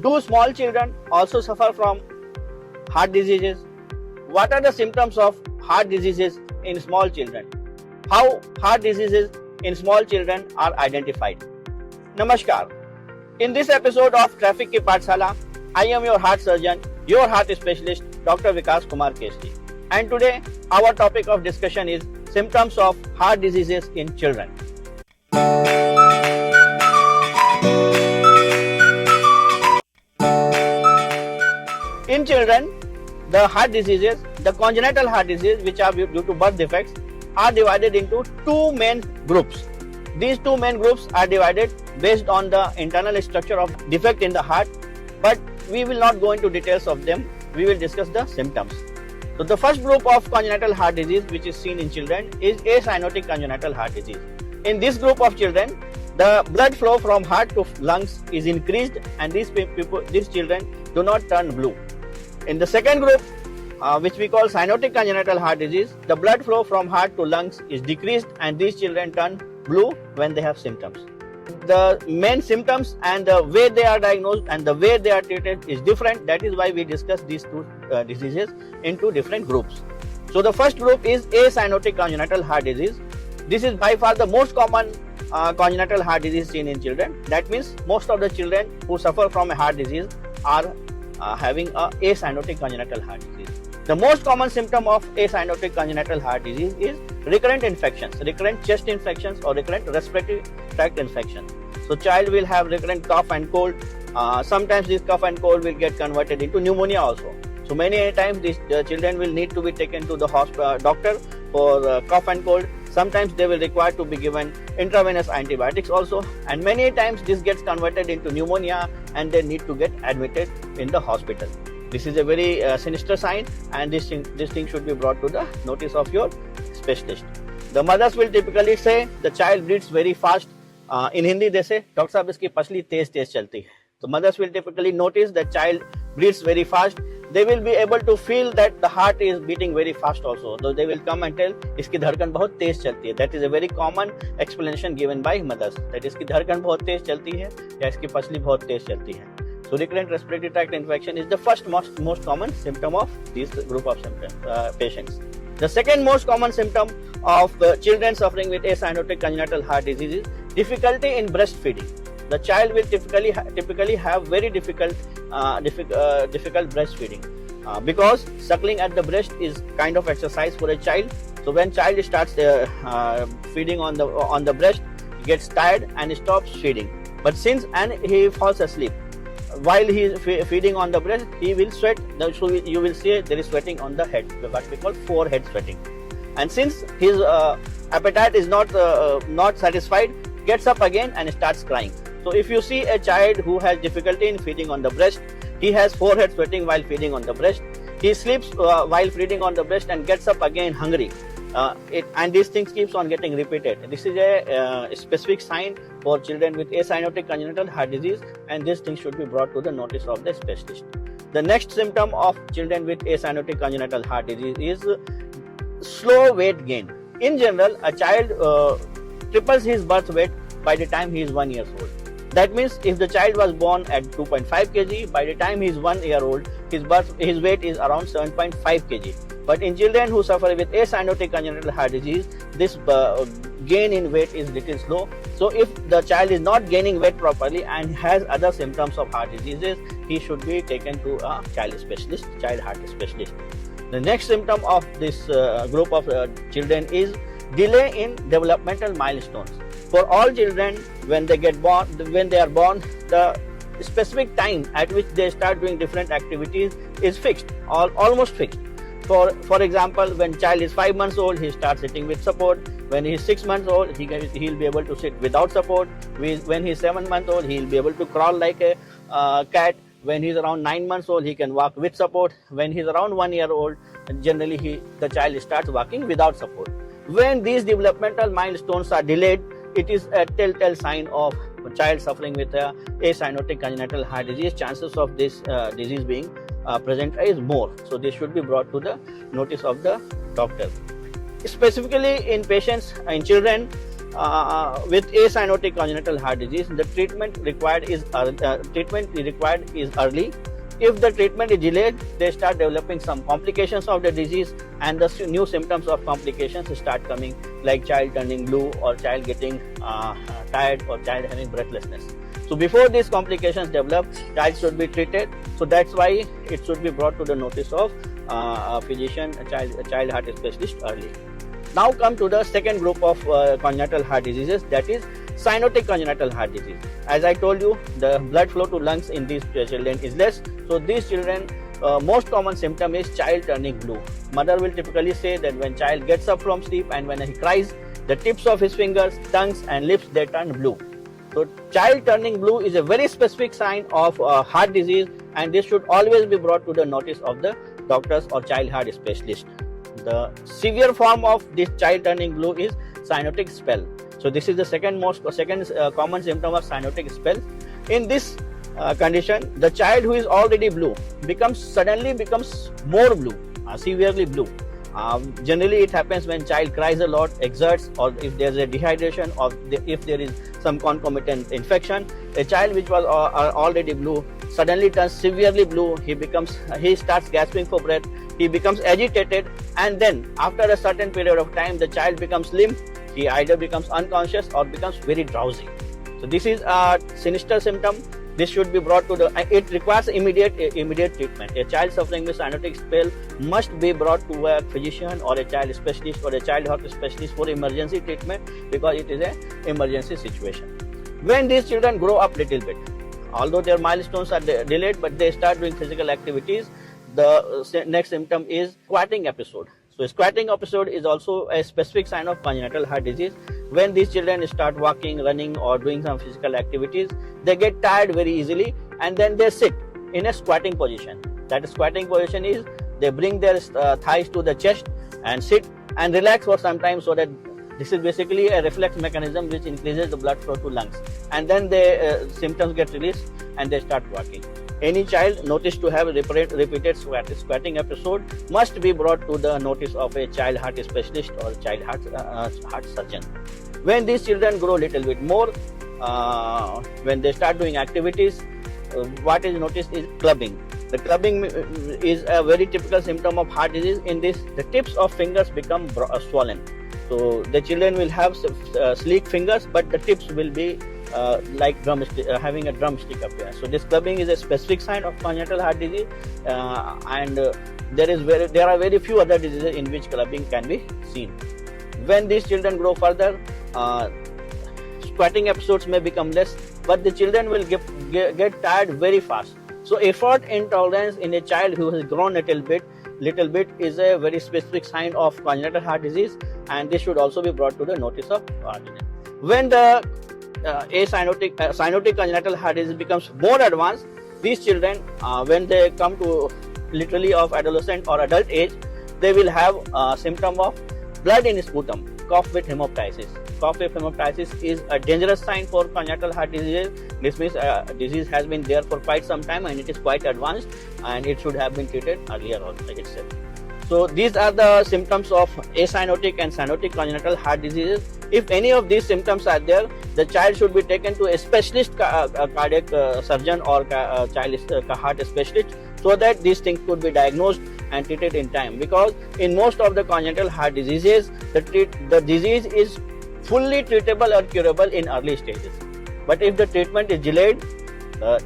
Do small children also suffer from heart diseases? What are the symptoms of heart diseases in small children? How heart diseases in small children are identified? Namaskar. In this episode of Traffic Ki Pathshala, I am your heart surgeon, your heart specialist, Dr. Vikas Kumar Keshri. And today, our topic of discussion is symptoms of heart diseases in children. In children, the heart diseases, the congenital heart disease, which are due to birth defects, are divided into two main groups. These two main groups are divided based on the internal structure of defect in the heart, but we will not go into details of them. We will discuss the symptoms. So the first group of congenital heart disease which is seen in children is acyanotic congenital heart disease. In this group of children, the blood flow from heart to lungs is increased and these children do not turn blue. In the second group, which we call cyanotic congenital heart disease, the blood flow from heart to lungs is decreased and these children turn blue when they have symptoms. The main symptoms and the way they are diagnosed and the way they are treated is different. That is why we discuss these two diseases into different groups. So the first group is acyanotic congenital heart disease. This is by far the most common congenital heart disease seen in children. That means most of the children who suffer from a heart disease are having a acyanotic congenital heart disease. The most common symptom of acyanotic congenital heart disease is recurrent infections, recurrent chest infections or recurrent respiratory tract infections. So child will have recurrent cough and cold. Sometimes this cough and cold will get converted into pneumonia also. So many times these children will need to be taken to the doctor for cough and cold. Sometimes they will require to be given intravenous antibiotics also, and many times this gets converted into pneumonia and they need to get admitted in the hospital. This is a very sinister sign and this thing should be brought to the notice of your specialist. The mothers will typically say the child breathes very fast. In Hindi they say, Doctor Sahab, iski pasli tez chalti hai. So mothers will typically notice the child breathes very fast. They will be able to feel that the heart is beating very fast also. So they will come and tell, iski धड़कन बहुत तेज चलती है. That is a very common explanation given by mothers. That इसकी धड़कन बहुत तेज चलती है या इसकी पसली बहुत तेज चलती है. So recurrent respiratory tract infection is the first most common symptom of this group of patients. The second most common symptom of children suffering with acyanotic congenital heart disease is difficulty in breastfeeding. The child will typically have very difficult breastfeeding because suckling at the breast is kind of exercise for a child. So when child starts feeding on the breast, he gets tired and stops feeding. But since he falls asleep while he is feeding on the breast, he will sweat. So you will see there is sweating on the head, what we call forehead sweating. And since his appetite is not satisfied, gets up again and starts crying. So if you see a child who has difficulty in feeding on the breast, he has forehead sweating while feeding on the breast, he sleeps while feeding on the breast and gets up again hungry. And these things keeps on getting repeated. This is a specific sign for children with acyanotic congenital heart disease and this thing should be brought to the notice of the specialist. The next symptom of children with acyanotic congenital heart disease is slow weight gain. In general, a child triples his birth weight by the time he is 1 year old. That means if the child was born at 2.5 kg, by the time he is 1 year old, his weight is around 7.5 kg. But in children who suffer with acyanotic congenital heart disease, this gain in weight is little slow. So if the child is not gaining weight properly and has other symptoms of heart diseases, he should be taken to a child heart specialist. The next symptom of this group of children is delay in developmental milestones. For all children, when they are born, the specific time at which they start doing different activities is fixed, almost fixed. For example, when child is 5 months old, he starts sitting with support. When he is 6 months old, he'll be able to sit without support. When he is 7 months old, he'll be able to crawl like a cat. When he's around 9 months old, he can walk with support. When he's around 1 year old, generally the child starts walking without support. When these developmental milestones are delayed, it is a telltale sign of a child suffering with acyanotic congenital heart disease. Chances of this disease being present is more. So this should be brought to the notice of the doctor. Specifically in patients, in children, with acyanotic congenital heart disease, the treatment required is early. If the treatment is delayed, they start developing some complications of the disease, and the new symptoms of complications start coming, like child turning blue, or child getting tired, or child having breathlessness. So before these complications develop, child should be treated. So that's why it should be brought to the notice of a physician, a child heart specialist early. Now come to the second group of congenital heart diseases, that is cyanotic congenital heart disease. As I told you, the blood flow to lungs in these children is less. So these children, most common symptom is child turning blue. Mother will typically say that when child gets up from sleep and when he cries, the tips of his fingers, tongues and lips, they turn blue. So child turning blue is a very specific sign of heart disease, and this should always be brought to the notice of the doctors or child heart specialist. The severe form of this child turning blue is cyanotic spell. So this is the second common symptom of cyanotic spell. In this condition, the child who is already blue suddenly becomes more blue, severely blue. Generally it happens when child cries a lot, exerts, or if there is a dehydration, or if there is some concomitant infection. A child which was already blue suddenly turns severely blue. He starts gasping for breath, he becomes agitated, and then after a certain period of time the child becomes limp. He either becomes unconscious or becomes very drowsy. So this is a sinister symptom. This should be brought to it requires immediate treatment. A child suffering with cyanotic spell must be brought to a physician or a child specialist or a child heart specialist for emergency treatment, because it is an emergency situation. When these children grow up little bit, although their milestones are delayed, but they start doing physical activities, the next symptom is squatting episode. So squatting episode is also a specific sign of congenital heart disease. When these children start walking, running or doing some physical activities, they get tired very easily, and then they sit in a squatting position. That squatting position is they bring their thighs to the chest and sit and relax for some time, so that this is basically a reflex mechanism which increases the blood flow to lungs, and then the symptoms get released and they start walking. Any child noticed to have repeated squatting episode must be brought to the notice of a child heart specialist or child heart surgeon. When these children grow a little bit more, when they start doing activities, what is noticed is clubbing. The clubbing is a very typical symptom of heart disease. In this, the tips of fingers become swollen. So the children will have sleek fingers, but the tips will be like having a drumstick appearance. So this clubbing is a specific sign of congenital heart disease, and there are very few other diseases in which clubbing can be seen. When these children grow further, squatting episodes may become less, but the children will get tired very fast. So effort intolerance in a child who has grown a little bit is a very specific sign of congenital heart disease, and this should also be brought to the notice of guardian. When the cyanotic congenital heart disease becomes more advanced, these children, when they come to literally of adolescent or adult age, they will have a symptom of blood in sputum, cough with hemoptysis. Cough with hemoptysis is a dangerous sign for congenital heart disease. This means disease has been there for quite some time and it is quite advanced, and it should have been treated earlier also itself. So these are the symptoms of acyanotic and cyanotic congenital heart diseases. If any of these symptoms are there, the child should be taken to a specialist cardiac surgeon or child heart specialist, so that these things could be diagnosed and treated in time. Because in most of the congenital heart diseases, the disease is fully treatable or curable in early stages. But if the treatment is delayed,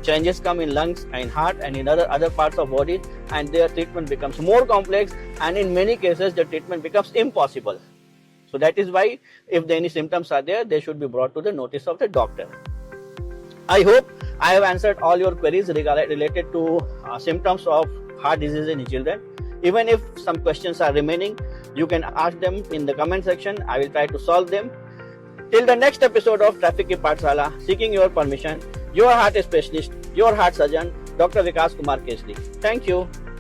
changes come in lungs and heart and in other parts of body, and their treatment becomes more complex, and in many cases the treatment becomes impossible. So that is why if any symptoms are there, they should be brought to the notice of the doctor. I hope I have answered all your queries related to symptoms of heart disease in children. Even if some questions are remaining, you can ask them in the comment section. I will try to solve them. Till the next episode of Traffic Ki Pathshala, seeking your permission, your heart specialist, your heart surgeon, Dr. Vikas Kumar Kesri. Thank you.